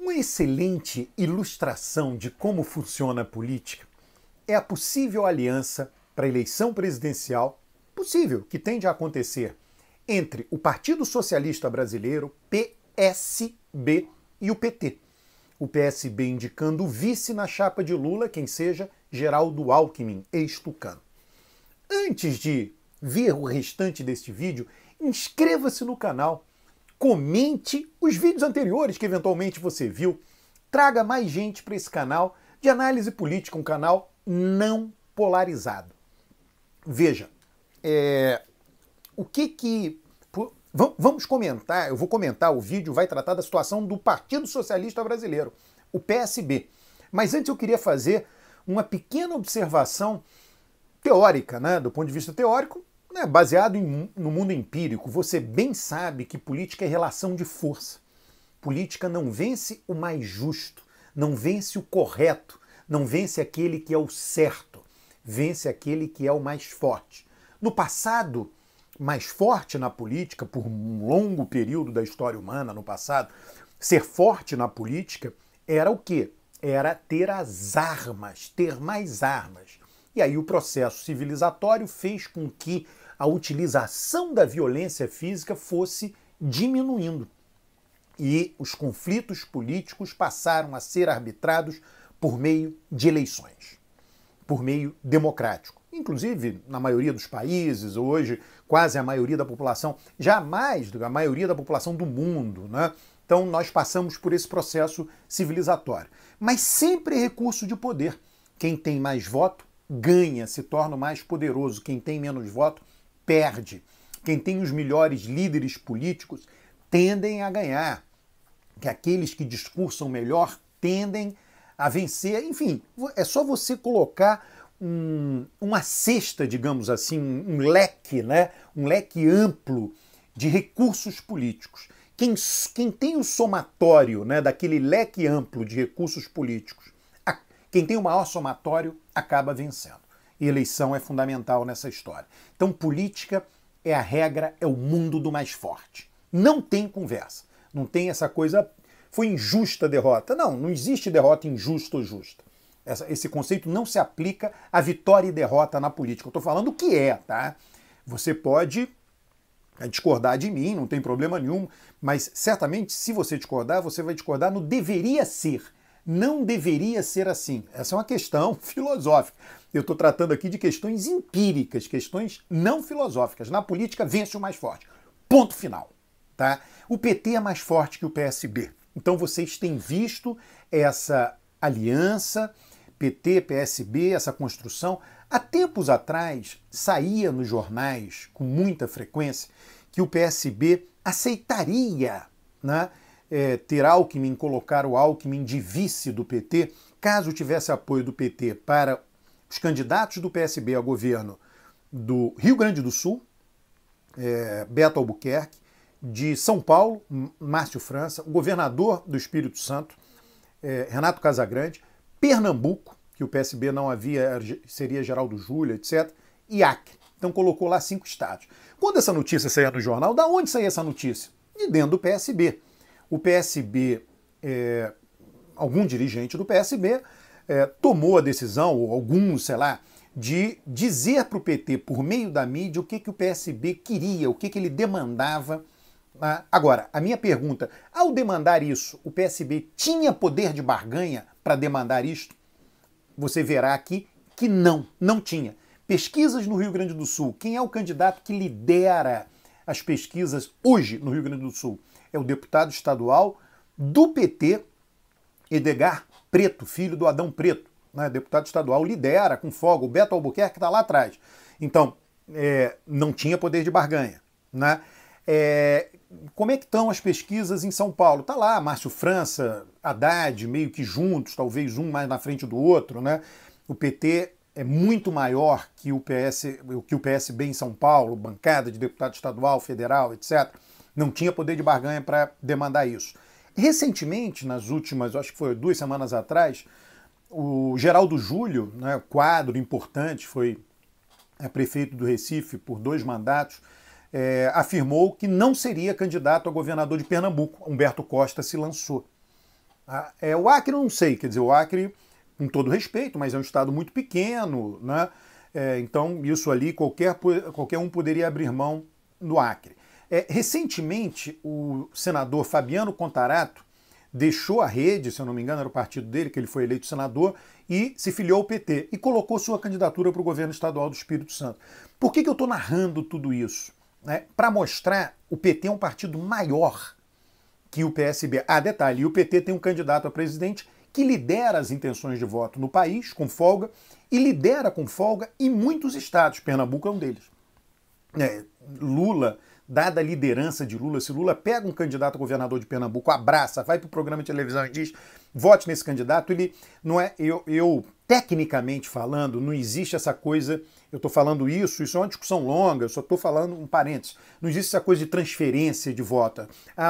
Uma excelente ilustração de como funciona a política é a possível aliança para a eleição presidencial, possível, que tende a acontecer, entre o Partido Socialista Brasileiro, PSB, e o PT. O PSB indicando o vice na chapa de Lula, quem seja Geraldo Alckmin, ex-tucano. Antes de ver o restante deste vídeo, inscreva-se no canal, comente os vídeos anteriores que eventualmente você viu, traga mais gente para esse canal de análise política, um canal não polarizado. Veja, vamos comentar, eu vou comentar, o vídeo vai tratar da situação do Partido Socialista Brasileiro, o PSB. Mas antes eu queria fazer uma pequena observação teórica, né, do ponto de vista teórico, né, baseado no mundo empírico. Você bem sabe que política é relação de força. Política não vence o mais justo, não vence o correto, não vence aquele que é o certo, vence aquele que é o mais forte. No passado, mais forte na política, por um longo período da história humana no passado, ser forte na política era o quê? Era ter as armas, ter mais armas. E aí o processo civilizatório fez com que a utilização da violência física fosse diminuindo. E os conflitos políticos passaram a ser arbitrados por meio de eleições, por meio democrático. Inclusive, na maioria dos países, hoje, quase a maioria da população, jamais a maioria da população do mundo, né? Então nós passamos por esse processo civilizatório. Mas sempre é recurso de poder. Quem tem mais voto ganha, se torna mais poderoso. Quem tem menos voto perde. Quem tem os melhores líderes políticos tendem a ganhar. Que aqueles que discursam melhor tendem a vencer. Enfim, é só você colocar uma cesta, digamos assim, um leque, né? Um leque amplo de recursos políticos. Quem tem o somatório, né, daquele leque amplo de recursos políticos, quem tem o maior somatório acaba vencendo. E eleição é fundamental nessa história. Então, política é a regra, é o mundo do mais forte. Não tem conversa. Não tem essa coisa, foi injusta a derrota. Não existe derrota injusta ou justa. Esse conceito não se aplica a vitória e derrota na política. Eu estou falando o que é, tá? Você pode discordar de mim, não tem problema nenhum, mas certamente se você discordar, você vai discordar no deveria ser. Não deveria ser assim. Essa é uma questão filosófica. Eu estou tratando aqui de questões empíricas, questões não filosóficas. Na política, vence o mais forte. Ponto final. Tá? O PT é mais forte que o PSB. Então vocês têm visto essa aliança, PT, PSB, essa construção. Há tempos atrás, saía nos jornais, com muita frequência, que o PSB aceitaria, né, ter Alckmin, colocar o Alckmin de vice do PT, caso tivesse apoio do PT para os candidatos do PSB ao governo do Rio Grande do Sul, Beto Albuquerque, de São Paulo, Márcio França, o governador do Espírito Santo, Renato Casagrande, Pernambuco, que o PSB não havia, seria Geraldo Júlio, etc., e Acre. Então colocou lá 5 estados. Quando essa notícia saía no jornal, da onde saía essa notícia? De dentro do PSB. O PSB, algum dirigente do PSB, tomou a decisão, ou alguns, sei lá, de dizer para o PT, por meio da mídia, o que o PSB queria, o que ele demandava. Agora, a minha pergunta, ao demandar isso, o PSB tinha poder de barganha para demandar isto? Você verá aqui que não tinha. Pesquisas no Rio Grande do Sul, quem é o candidato que lidera as pesquisas hoje no Rio Grande do Sul? É o deputado estadual do PT, Edgar Preto, filho do Adão Preto, né? Deputado estadual, lidera com folga, o Beto Albuquerque está lá atrás. Então, não tinha poder de barganha, né? Como é que estão as pesquisas em São Paulo? Está lá, Márcio França, Haddad, meio que juntos, talvez um mais na frente do outro, né? O PT é muito maior que o PSB em São Paulo, bancada de deputado estadual, federal, etc. Não tinha poder de barganha para demandar isso. Recentemente, nas últimas, acho que foi 2 semanas atrás, o Geraldo Júlio, né, quadro importante, foi prefeito do Recife por 2 mandatos, afirmou que não seria candidato a governador de Pernambuco. Humberto Costa se lançou. O Acre eu não sei, quer dizer, o Acre, com todo respeito, mas é um estado muito pequeno, né? Então isso ali qualquer um poderia abrir mão no Acre. Recentemente, o senador Fabiano Contarato deixou a Rede, se eu não me engano era o partido dele, que ele foi eleito senador, e se filiou ao PT e colocou sua candidatura para o governo estadual do Espírito Santo. Por que eu estou narrando tudo isso? Para mostrar o PT é um partido maior que o PSB. Detalhe, o PT tem um candidato a presidente que lidera as intenções de voto no país, com folga, e lidera com folga em muitos estados. Pernambuco é um deles. Lula, dada a liderança de Lula, se Lula pega um candidato a governador de Pernambuco, abraça, vai para o programa de televisão e diz, vote nesse candidato, ele não é... tecnicamente falando, não existe essa coisa... Eu estou falando isso é uma discussão longa, eu só estou falando um parênteses. Não existe essa coisa de transferência de voto.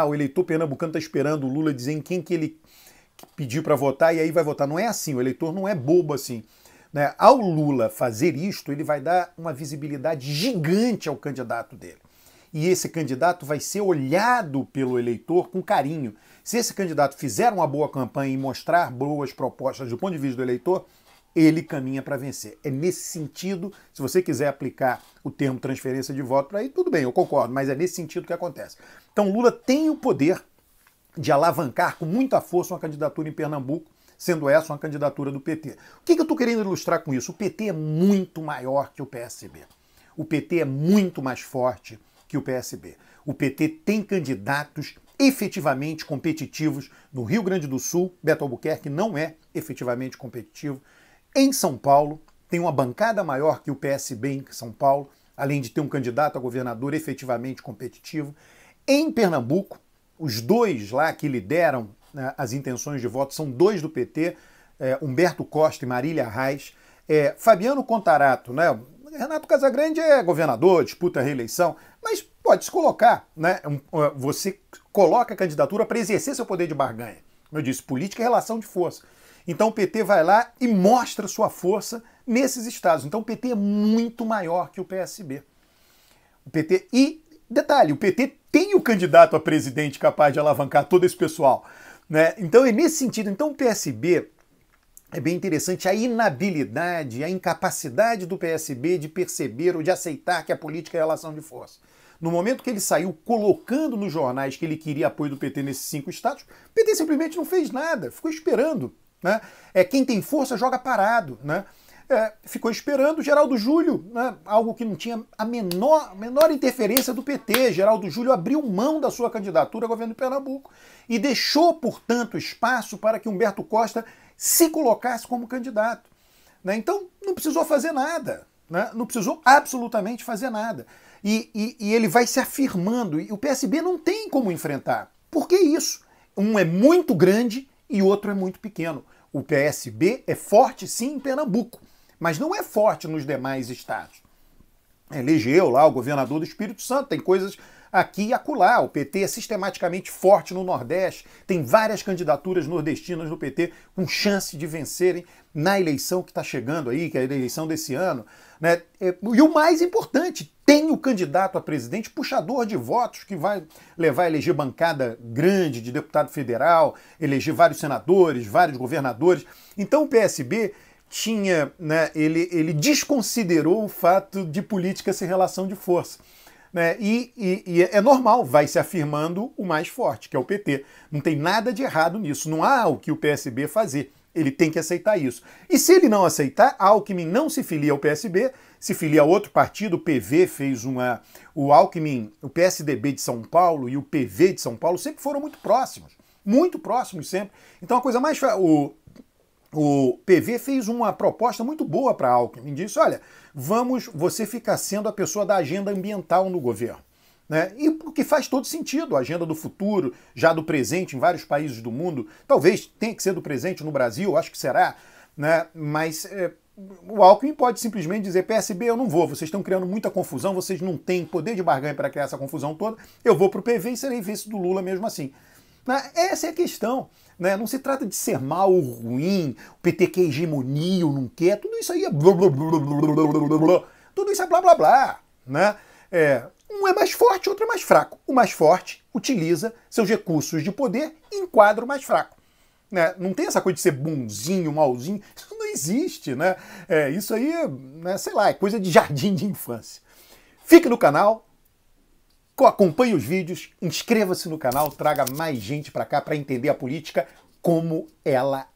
O eleitor pernambucano está esperando o Lula dizer em quem que ele pediu para votar e aí vai votar. Não é assim, o eleitor não é bobo assim. Ao Lula fazer isto, ele vai dar uma visibilidade gigante ao candidato dele. E esse candidato vai ser olhado pelo eleitor com carinho. Se esse candidato fizer uma boa campanha e mostrar boas propostas do ponto de vista do eleitor, ele caminha para vencer. É nesse sentido, se você quiser aplicar o termo transferência de voto para aí, tudo bem, eu concordo, mas é nesse sentido que acontece. Então Lula tem o poder de alavancar com muita força uma candidatura em Pernambuco, sendo essa uma candidatura do PT. O que eu estou querendo ilustrar com isso? O PT é muito maior que o PSB. O PT é muito mais forte que o PSB. O PT tem candidatos efetivamente competitivos no Rio Grande do Sul. Beto Albuquerque não é efetivamente competitivo. Em São Paulo, tem uma bancada maior que o PSB em São Paulo, além de ter um candidato a governador efetivamente competitivo. Em Pernambuco, os dois lá que lideram as intenções de voto são dois do PT, Humberto Costa e Marília Reis. Fabiano Contarato, né? Renato Casagrande é governador, disputa a reeleição, mas pode se colocar, né? Você coloca a candidatura para exercer seu poder de barganha. Como eu disse, política é relação de força. Então o PT vai lá e mostra sua força nesses estados. Então o PT é muito maior que o PSB. Detalhe, o PT tem o candidato a presidente capaz de alavancar todo esse pessoal, né? Então é nesse sentido. Então o PSB, é bem interessante a inabilidade, a incapacidade do PSB de perceber ou de aceitar que a política é relação de força. No momento que ele saiu colocando nos jornais que ele queria apoio do PT nesses 5 estados, o PT simplesmente não fez nada, ficou esperando. Né? Quem tem força joga parado. Né? Ficou esperando Geraldo Júlio, né? Algo que não tinha a menor interferência do PT. Geraldo Júlio abriu mão da sua candidatura ao governo de Pernambuco e deixou, portanto, espaço para que Humberto Costa se colocasse como candidato. Né? Então, não precisou fazer nada. Né? Não precisou absolutamente fazer nada. E ele vai se afirmando. E o PSB não tem como enfrentar. Por que isso? Um é muito grande e outro é muito pequeno. O PSB é forte, sim, em Pernambuco, mas não é forte nos demais estados. Elegeu lá o governador do Espírito Santo, tem coisas aqui e acolá. O PT é sistematicamente forte no Nordeste, tem várias candidaturas nordestinas no PT com chance de vencerem na eleição que está chegando aí, que é a eleição desse ano. Né? E o mais importante, tem o candidato a presidente puxador de votos que vai levar a eleger bancada grande de deputado federal, eleger vários senadores, vários governadores. Então o PSB tinha, né, ele desconsiderou o fato de política ser relação de força. Né? E é normal, vai se afirmando o mais forte, que é o PT. Não tem nada de errado nisso, não há o que o PSB fazer. Ele tem que aceitar isso. E se ele não aceitar, Alckmin não se filia ao PSB, se filia a outro partido, o PV fez uma... O Alckmin, o PSDB de São Paulo e o PV de São Paulo sempre foram muito próximos sempre. Então a coisa mais... O PV fez uma proposta muito boa para Alckmin, disse, olha, você fica sendo a pessoa da agenda ambiental no governo. Né? E o que faz todo sentido, a agenda do futuro, já do presente em vários países do mundo, talvez tenha que ser do presente no Brasil, acho que será, né? Mas o Alckmin pode simplesmente dizer, PSB, eu não vou, vocês estão criando muita confusão, vocês não têm poder de barganha para criar essa confusão toda, eu vou para o PV e serei vice do Lula mesmo assim. Essa é a questão. Né? Não se trata de ser mal ou ruim, o PT quer hegemonia ou não quer, tudo isso aí é blá blá blá blá blá, tudo isso é blá blá blá. Né? Um é mais forte, outro é mais fraco. O mais forte utiliza seus recursos de poder e enquadra o mais fraco. né? Não tem essa coisa de ser bonzinho, malzinho, isso não existe, né? Isso aí, né, sei lá, é coisa de jardim de infância. Fique no canal, acompanhe os vídeos, inscreva-se no canal, traga mais gente para cá para entender a política como ela